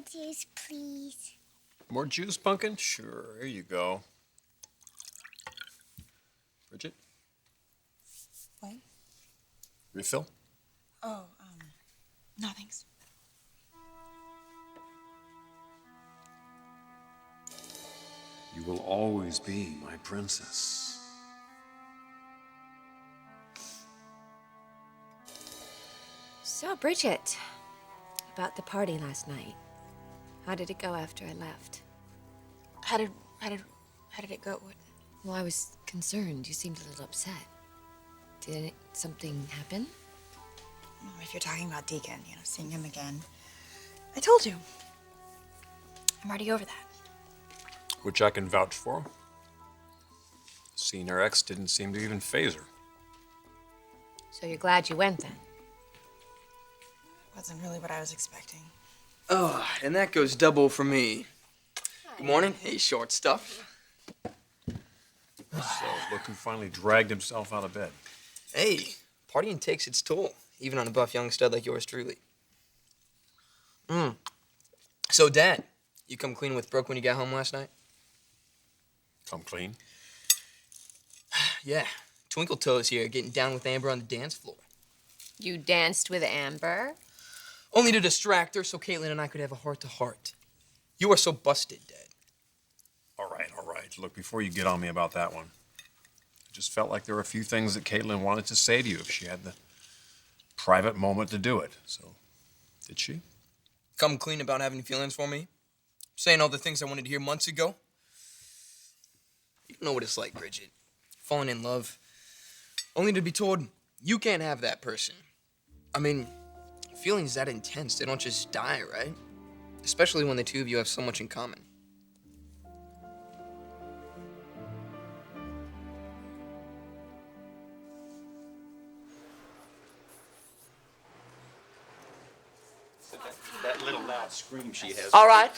juice, please. More juice, Pumpkin? Sure, here you go. Bridget? What? Refill? Oh, no thanks. You will always be my princess. So, Bridget, about the party last night. How did it go after I left? How did it go? What? Well, I was concerned. You seemed a little upset. Did something happen? Well, if you're talking about Deacon, seeing him again. I told you. I'm already over that. Which I can vouch for. Seeing her ex didn't seem to even faze her. So you're glad you went then? Wasn't really what I was expecting. Oh, and that goes double for me. Good morning. Hey, short stuff. So, Logan finally dragged himself out of bed. Hey, partying takes its toll, even on a buff young stud like yours truly. So, Dad, you come clean with Brooke when you got home last night? Come clean? Yeah. Twinkle Toes here, getting down with Amber on the dance floor. You danced with Amber? Only to distract her so Caitlin and I could have a heart-to-heart. You are so busted, Dad. All right. Look, before you get on me about that one, I just felt like there were a few things that Caitlin wanted to say to you if she had the private moment to do it. So, did she? Come clean about having feelings for me? Saying all the things I wanted to hear months ago? You know what it's like, Bridget. Falling in love, only to be told you can't have that person. I mean, feelings that intense, they don't just die, right? Especially when the two of you have so much in common. That little loud scream she has. All right.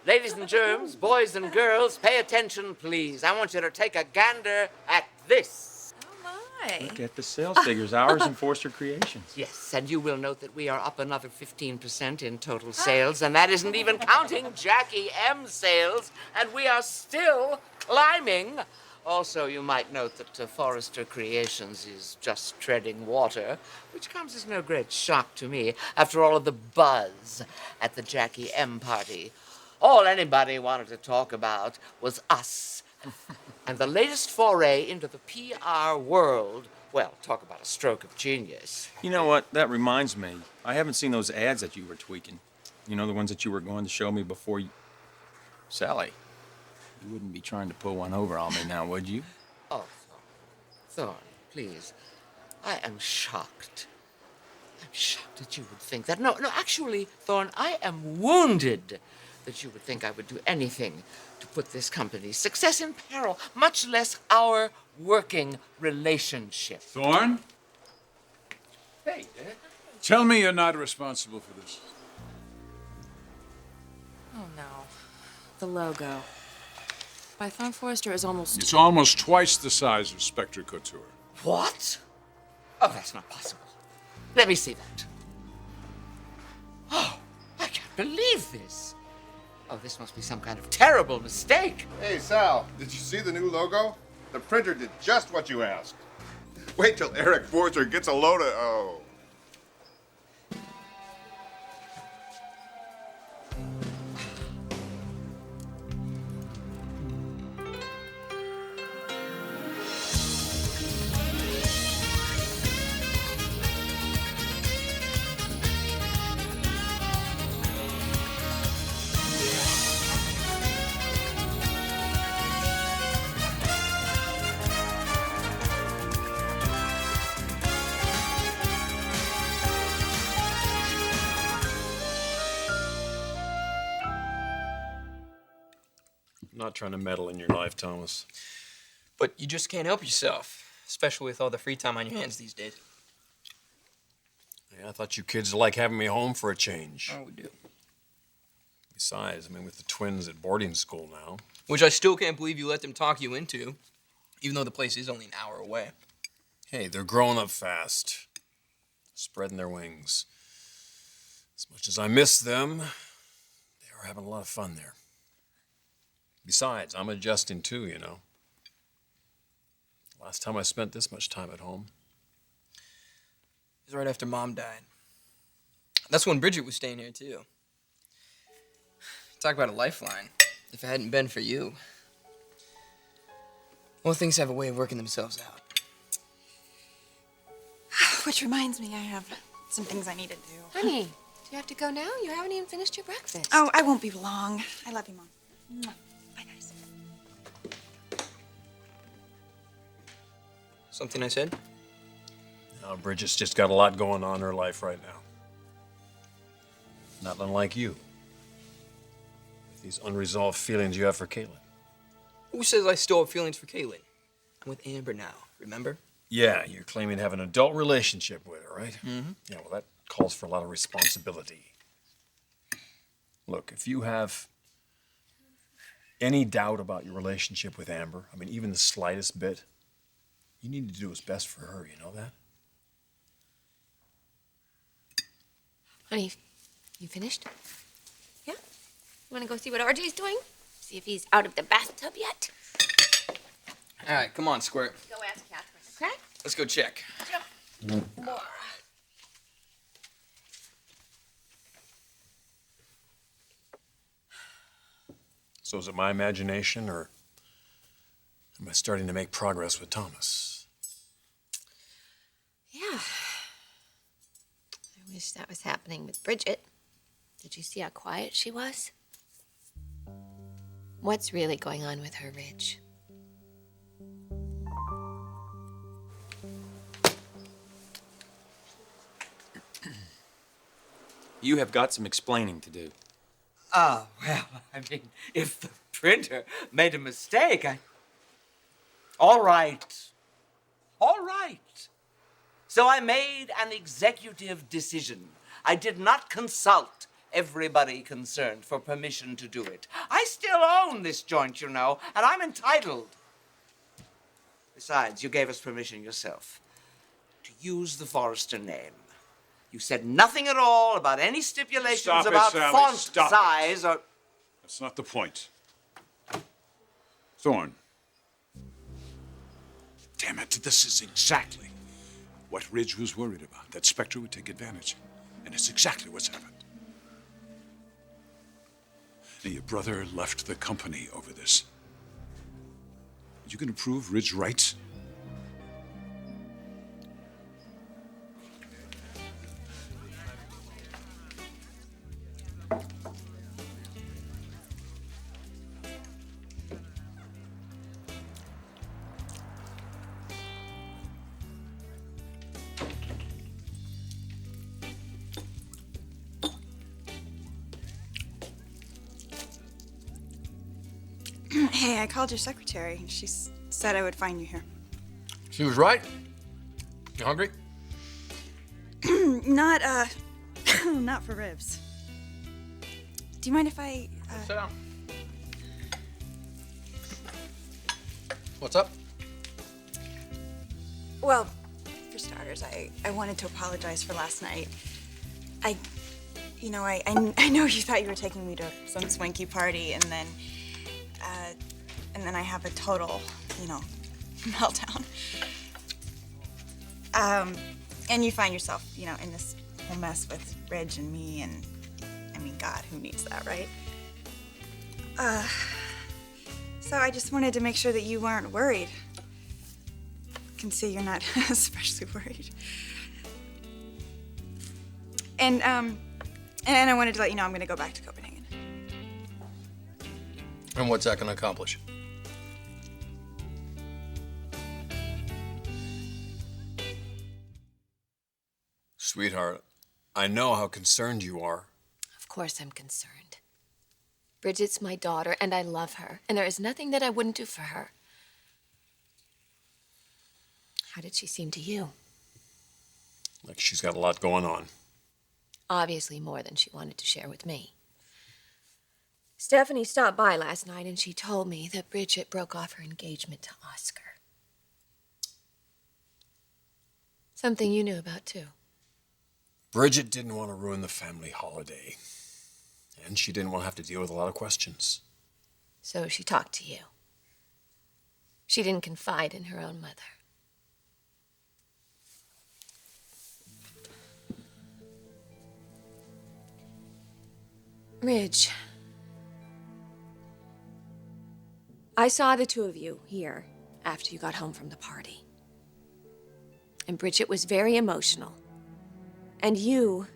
Ladies and germs, boys and girls, pay attention, please. I want you to take a gander at this. Oh, my. Look at the sales figures, ours and Forrester Creations. Yes, and you will note that we are up another 15% in total sales, and that isn't even counting Jackie M sales, and we are still climbing. Also, you might note that Forrester Creations is just treading water, which comes as no great shock to me after all of the buzz at the Jackie M party. All anybody wanted to talk about was us and the latest foray into the PR world. Well, talk about a stroke of genius. You know what? That reminds me. I haven't seen those ads that you were tweaking. You know, the ones that you were going to show me before you... Sally, you wouldn't be trying to pull one over on me now, would you? Oh, Thorne, please. I am shocked. I'm shocked that you would think that. No, actually, Thorne, I am wounded that you would think I would do anything to put this company's success in peril, much less our working relationship. Thorne? Hey, Dad. Tell me you're not responsible for this. Oh, no. The logo. By Thorne Forrester is almost... It's almost twice the size of Spectra Couture. What? Oh, that's not possible. Let me see that. Oh, I can't believe this. Oh, this must be some kind of terrible mistake. Hey, Sal, did you see the new logo? The printer did just what you asked. Wait till Eric Forster gets a load of... Oh. I'm not trying to meddle in your life, Thomas. But you just can't help yourself, especially with all the free time on your hands these days. Yeah, I thought you kids like having me home for a change. Oh, we do. Besides, I mean, with the twins at boarding school now. Which I still can't believe you let them talk you into, even though the place is only an hour away. Hey, they're growing up fast, spreading their wings. As much as I miss them, they having a lot of fun there. Besides, I'm adjusting too, you know. Last time I spent this much time at home. It was right after Mom died. That's when Bridget was staying here, too. Talk about a lifeline. If it hadn't been for you. Well, things have a way of working themselves out. Which reminds me, I have some things I need to do. Honey, do you have to go now? You haven't even finished your breakfast. Oh, I won't be long. I love you, Mom. Mwah. Bye, guys. Something I said? Now, Bridget's just got a lot going on in her life right now. Not unlike you. With these unresolved feelings you have for Caitlin. Who says I still have feelings for Caitlin? I'm with Amber now, remember? Yeah, you're claiming to have an adult relationship with her, right? Mm-hmm. Yeah, well, that calls for a lot of responsibility. Look, if you have any doubt about your relationship with Amber, I mean, even the slightest bit, you need to do what's best for her, you know that? Honey, you finished? Yeah? You want to go see what RJ's doing? See if he's out of the bathtub yet? All right, come on, Squirt. Go ask Catherine, okay? Let's go check. So is it my imagination, or am I starting to make progress with Thomas? Yeah. I wish that was happening with Bridget. Did you see how quiet she was? What's really going on with her, Ridge? You have got some explaining to do. Ah, well, I mean, if the printer made a mistake, All right. All right. So I made an executive decision. I did not consult everybody concerned for permission to do it. I still own this joint, you know, and I'm entitled. Besides, you gave us permission yourself to use the Forrester name. You said nothing at all about any stipulations Stop it, about Sally, font stop it. size or... That's not the point. Thorne. Damn it, this is exactly what Ridge was worried about, that Spectra would take advantage. And it's exactly what's happened. Now, your brother left the company over this. You gonna prove Ridge right? Hey, I called your secretary. She said I would find you here. She was right. You hungry? Not, not for ribs. Do you mind if I, Sit down. What's up? Well, for starters, I wanted to apologize for last night. I know you thought you were taking me to some swanky party, and then I have a total, meltdown. And you find yourself, in this whole mess with Ridge and me, and I mean, God, who needs that, right? So I just wanted to make sure that you weren't worried. I can see you're not especially worried. And I wanted to let you know I'm gonna go back to Copenhagen. And what's that gonna accomplish? Sweetheart, I know how concerned you are. Of course I'm concerned. Bridget's my daughter, and I love her, and there is nothing that I wouldn't do for her. How did she seem to you? Like she's got a lot going on. Obviously more than she wanted to share with me. Stephanie stopped by last night, and she told me that Bridget broke off her engagement to Oscar. Something you knew about, too. Bridget didn't want to ruin the family holiday. And she didn't want to have to deal with a lot of questions. So she talked to you. She didn't confide in her own mother. Ridge, I saw the two of you here after you got home from the party. And Bridget was very emotional. And you...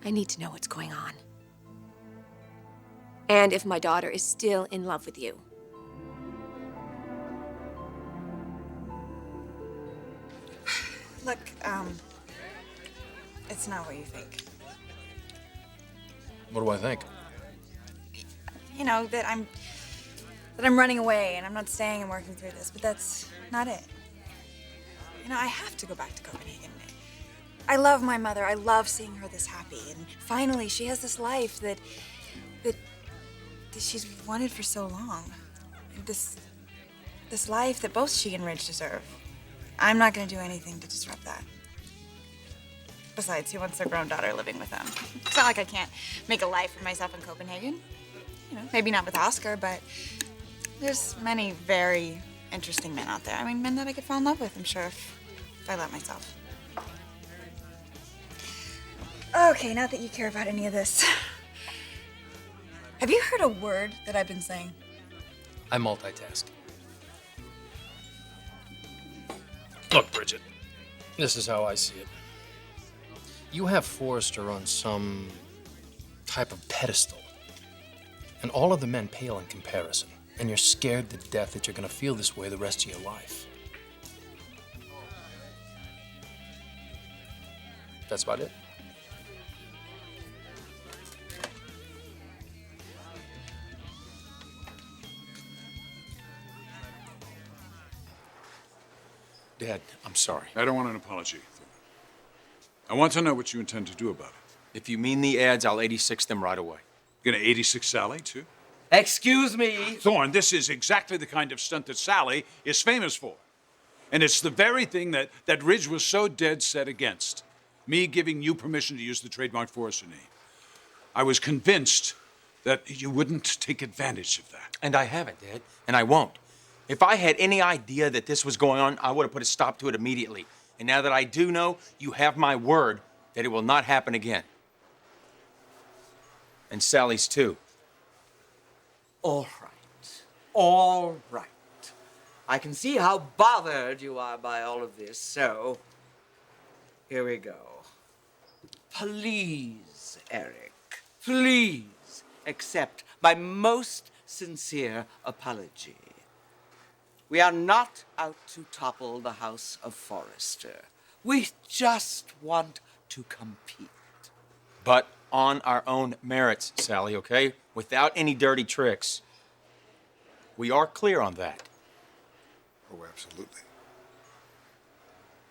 I need to know what's going on. And if my daughter is still in love with you. Look, it's not what you think. What do I think? You know, that I'm running away and I'm not staying and working through this, but that's not it. You know, I have to go back to Copenhagen. I love my mother. I love seeing her this happy, and finally she has this life that she's wanted for so long. This life that both she and Ridge deserve. I'm not going to do anything to disrupt that. Besides, he wants their grown daughter living with them. It's not like I can't make a life for myself in Copenhagen. You know, maybe not with Oscar, but there's many very interesting men out there. I mean, men that I could fall in love with, I'm sure, if I let myself. Okay, not that you care about any of this. Have you heard a word that I've been saying? I multitask. Look, Bridget, this is how I see it. You have Forrester on some type of pedestal, and all of the men pale in comparison, and you're scared to death that you're gonna feel this way the rest of your life. That's about it. Dad, I'm sorry. I don't want an apology, Thorne. I want to know what you intend to do about it. If you mean the ads, I'll 86 them right away. You're gonna 86 Sally, too? Excuse me. Thorne, this is exactly the kind of stunt that Sally is famous for. And it's the very thing that Ridge was so dead set against. Me giving you permission to use the trademark Forrester name. I was convinced that you wouldn't take advantage of that. And I haven't, Dad, and I won't. If I had any idea that this was going on, I would have put a stop to it immediately. And now that I do know, you have my word that it will not happen again. And Sally's too. All right. All right. I can see how bothered you are by all of this, so here we go. Please, Eric, please accept my most sincere apology. We are not out to topple the House of Forrester. We just want to compete. But on our own merits, Sally, okay? Without any dirty tricks. We are clear on that. Oh, absolutely.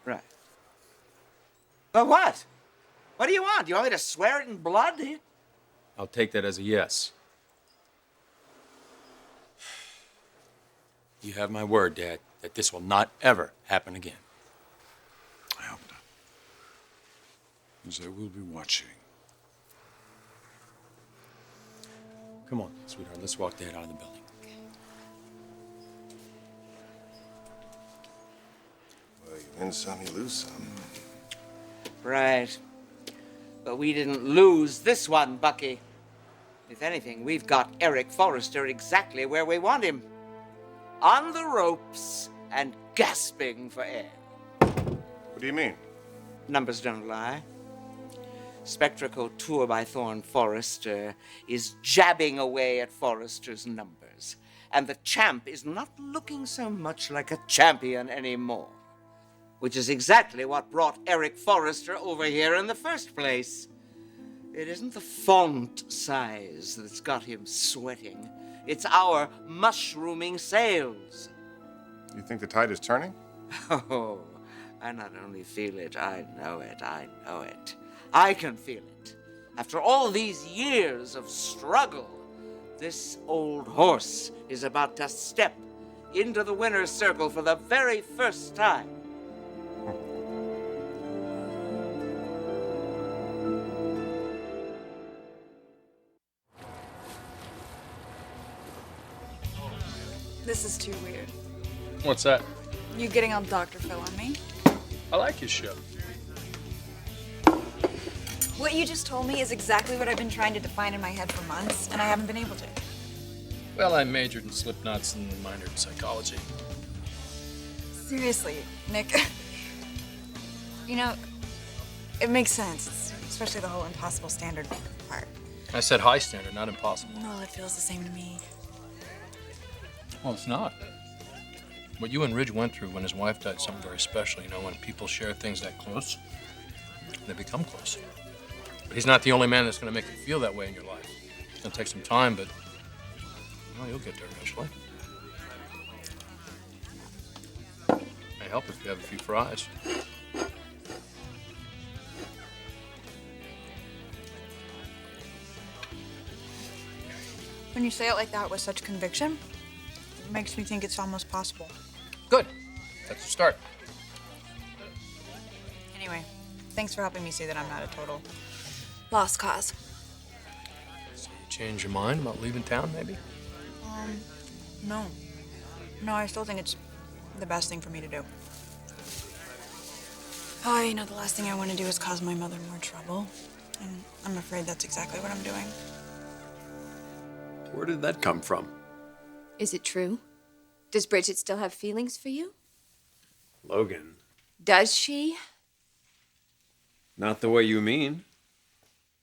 Right. But what? What do you want? You want me to swear it in blood? I'll take that as a yes. You have my word, Dad, that this will not ever happen again. I hope not. As I will be watching. Come on, sweetheart, let's walk Dad out of the building. Well, you win some, you lose some. Right. But we didn't lose this one, Bucky. If anything, we've got Eric Forrester exactly where we want him. On the ropes and gasping for air. What do you mean? Numbers don't lie. Spectra Couture by Thorne Forrester is jabbing away at Forrester's numbers. And the champ is not looking so much like a champion anymore. Which is exactly what brought Eric Forrester over here in the first place. It isn't the font size that's got him sweating. It's our mushrooming sales. You think the tide is turning? Oh, I not only feel it, I know it, I know it. I can feel it. After all these years of struggle, this old horse is about to step into the winner's circle for the very first time. This is too weird. What's that? You getting all Dr. Phil on me? I like his show. What you just told me is exactly what I've been trying to define in my head for months, and I haven't been able to. Well, I majored in slip knots and minored in psychology. Seriously, Nick. You know, it makes sense, especially the whole impossible standard part. I said high standard, not impossible. Well, it feels the same to me. Well, it's not. What you and Ridge went through when his wife died, something very special. You know, when people share things that close, they become close. But he's not the only man that's going to make you feel that way in your life. It's going to take some time, but well, you'll get there eventually. May help if you have a few fries. When you say it like that with such conviction, it makes me think it's almost possible. Good. That's a start. Anyway, thanks for helping me see that I'm not a total lost cause. So you change your mind about leaving town, maybe? No. No, I still think it's the best thing for me to do. Oh, you know, the last thing I want to do is cause my mother more trouble. And I'm afraid that's exactly what I'm doing. Where did that come from? Is it true? Does Bridget still have feelings for you? Logan. Does she? Not the way you mean.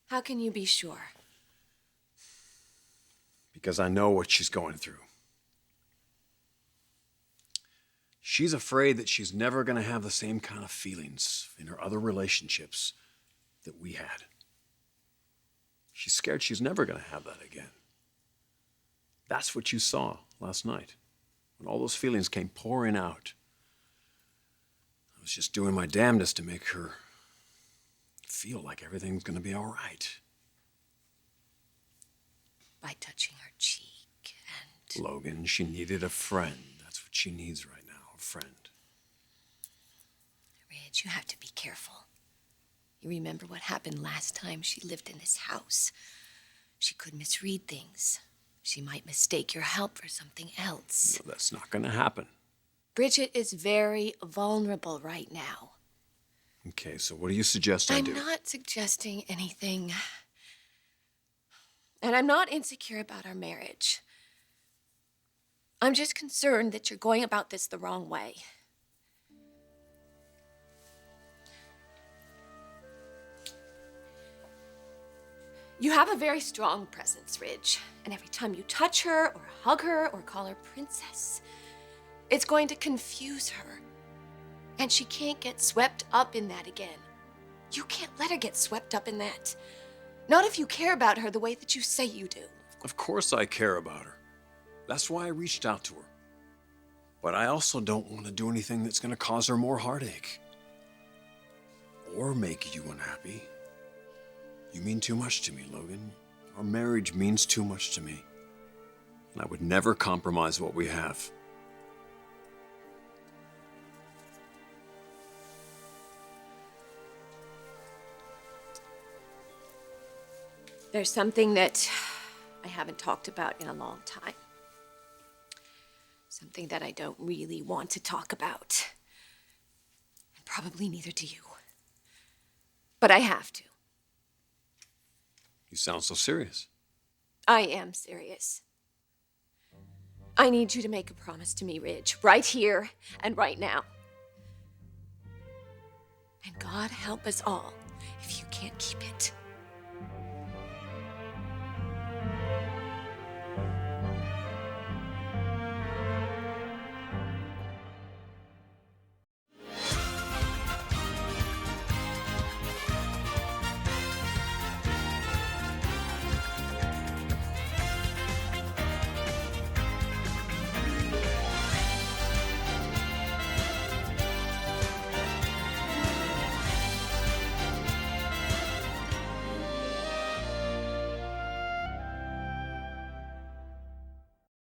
How can you be sure? Because I know what she's going through. She's afraid that she's never going to have the same kind of feelings in her other relationships that we had. She's scared she's never going to have that again. That's what you saw last night, when all those feelings came pouring out. I was just doing my damnedest to make her feel like everything's going to be all right. By touching her cheek and... Logan, she needed a friend. That's what she needs right now, a friend. Ridge, you have to be careful. You remember what happened last time she lived in this house. She could misread things. She might mistake your help for something else. No, that's not going to happen. Bridget is very vulnerable right now. Okay, so what do you suggest I do? I'm not suggesting anything. And I'm not insecure about our marriage. I'm just concerned that you're going about this the wrong way. You have a very strong presence, Ridge. And every time you touch her or hug her or call her princess, it's going to confuse her. And she can't get swept up in that again. You can't let her get swept up in that. Not if you care about her the way that you say you do. Of course I care about her. That's why I reached out to her. But I also don't want to do anything that's going to cause her more heartache. Or make you unhappy. You mean too much to me, Logan. Our marriage means too much to me. And I would never compromise what we have. There's something that I haven't talked about in a long time. Something that I don't really want to talk about. And probably neither do you. But I have to. You sound so serious. I am serious. I need you to make a promise to me, Ridge, right here and right now. And God help us all if you can't keep it.